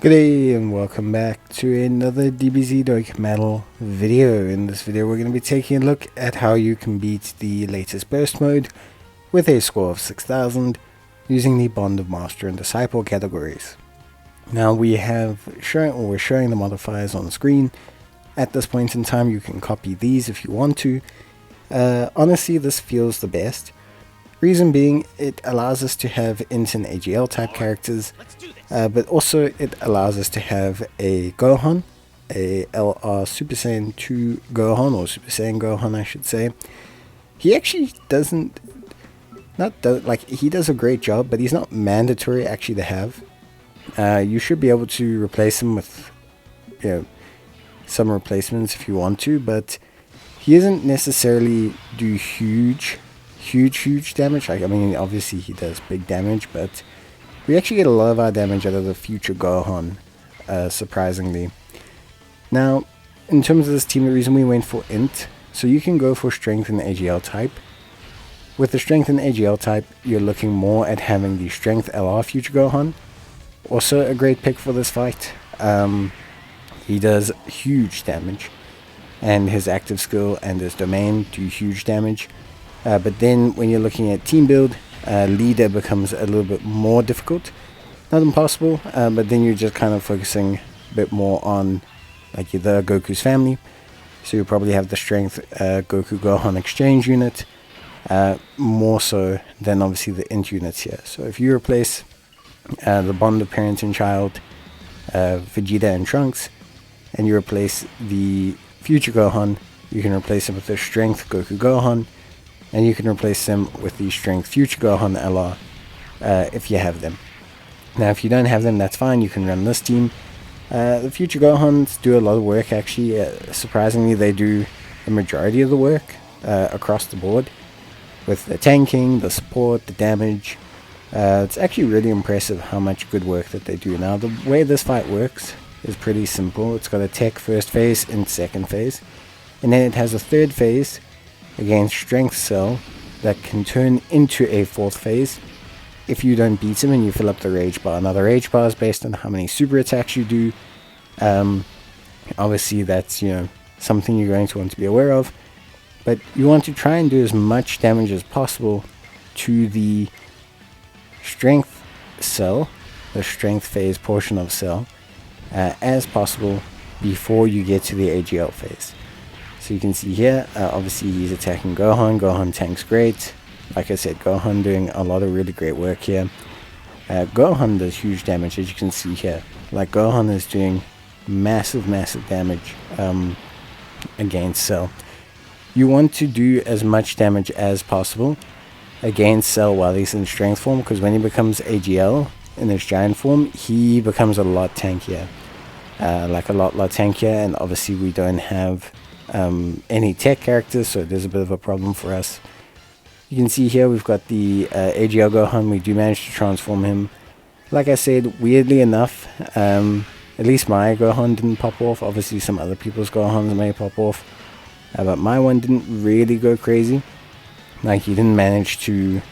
Good day and welcome back to another Dbz Dokkan video. In this video we're going to be taking a look at how you can beat the latest burst mode with a score of 6000 using the Bond of Master and Disciple categories. Now we're showing the modifiers on the screen. At this point in time you can copy these if you want to. Honestly, this feels the best. Reason being, it allows us to have int and AGL type characters, but also it allows us to have a Gohan, a LR Super Saiyan 2 Gohan, or Super Saiyan Gohan I should say. He actually he does a great job, but he's not mandatory actually to have. You should be able to replace him with, some replacements if you want to, but he doesn't necessarily do huge damage. I mean, obviously he does big damage, but we actually get a lot of our damage out of the future Gohan, surprisingly. Now, in terms of this team, the reason we went for int, so you can go for strength and AGL type. With the strength and AGL type, you're looking more at having the strength LR future Gohan. Also a great pick for this fight. He does huge damage, and his active skill and his domain do huge damage. But then when you're looking at team build, leader becomes a little bit more difficult. Not impossible, but then you're just kind of focusing a bit more on the Goku's family. So you probably have the strength Goku Gohan exchange unit, more so than obviously the int units here. So if you replace the bond of parent and child, Vegeta and Trunks, and you replace the future Gohan, you can replace him with the strength Goku Gohan, and you can replace them with the strength future Gohan LR if you have them. Now if you don't have them, that's fine, you can run this team. The future Gohans do a lot of work actually. Surprisingly, they do the majority of the work across the board, with the tanking, the support, the damage. It's actually really impressive how much good work that they do. Now the way this fight works is pretty simple. It's got a tech first phase and second phase, and then it has a third phase against strength cell that can turn into a fourth phase if you don't beat him and you fill up the rage bar. Now the rage bar is based on how many super attacks you do. Obviously that's something you're going to want to be aware of, but you want to try and do as much damage as possible to the strength cell, the strength phase portion of cell, as possible before you get to the AGL phase. So you can see here, obviously he's attacking Gohan. Gohan tanks great. Like I said, Gohan doing a lot of really great work here. Gohan does huge damage, as you can see here. Like Gohan is doing massive damage against Cell. You want to do as much damage as possible against Cell while he's in strength form, because when he becomes AGL in his giant form, he becomes a lot tankier. A lot tankier, and obviously we don't have any tech characters, so there's a bit of a problem for us. You can see here we've got the AGL Gohan. We do manage to transform him. Like I said, weirdly enough, at least my Gohan didn't pop off. Obviously some other people's Gohans may pop off, but my one didn't really go crazy. Like, he didn't manage to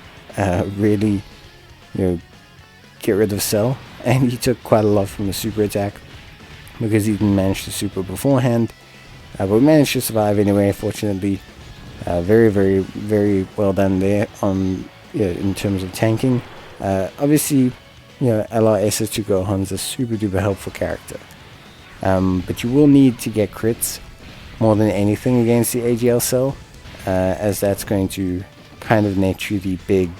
really get rid of Cell, and he took quite a lot from the super attack because he didn't manage to super beforehand. But we managed to survive anyway, fortunately. Very well done there on in terms of tanking. Obviously, LRS's2 Gohan's a super duper helpful character. But you will need to get crits more than anything against the AGL cell, as that's going to kind of net you the big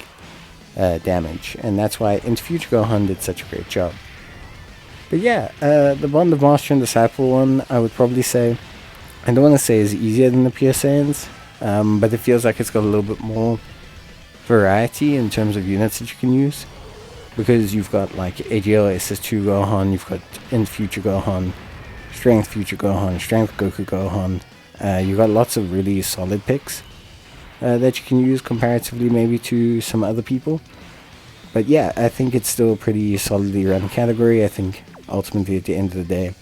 damage. And that's why Into Future Gohan did such a great job. But yeah, the Bond of Master and Disciple one, I would probably say, I don't want to say is easier than the Pure Saiyans, but it feels like it's got a little bit more variety in terms of units that you can use, because you've got like AGL SS2 Gohan, you've got In Future Gohan, Strength Future Gohan, Strength Goku Gohan. You've got lots of really solid picks that you can use comparatively maybe to some other people. But yeah, I think it's still a pretty solidly run category. I think ultimately at the end of the day,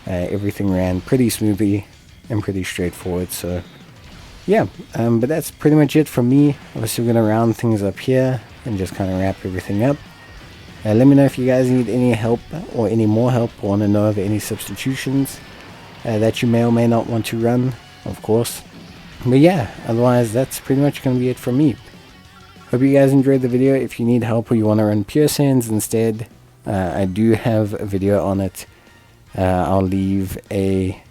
everything ran pretty smoothly and pretty straightforward. So yeah, but that's pretty much it from me. Obviously we're going to round things up here and just kind of wrap everything up. Let me know if you guys need any help or any more help, or want to know of any substitutions that you may or may not want to run, of course. But yeah, otherwise that's pretty much going to be it from me. Hope you guys enjoyed the video. If you need help or you want to run pure sands instead, I do have a video on it. I'll leave I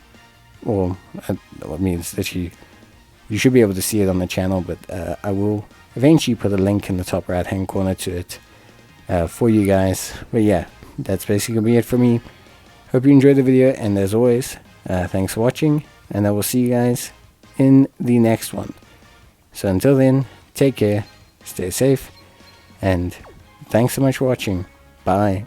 mean, it's literally, you should be able to see it on the channel, but I will eventually put a link in the top right hand corner to it for you guys. But yeah, that's basically going to be it for me. Hope you enjoyed the video, and as always, thanks for watching, and I will see you guys in the next one. So until then, take care, stay safe, and thanks so much for watching. Bye.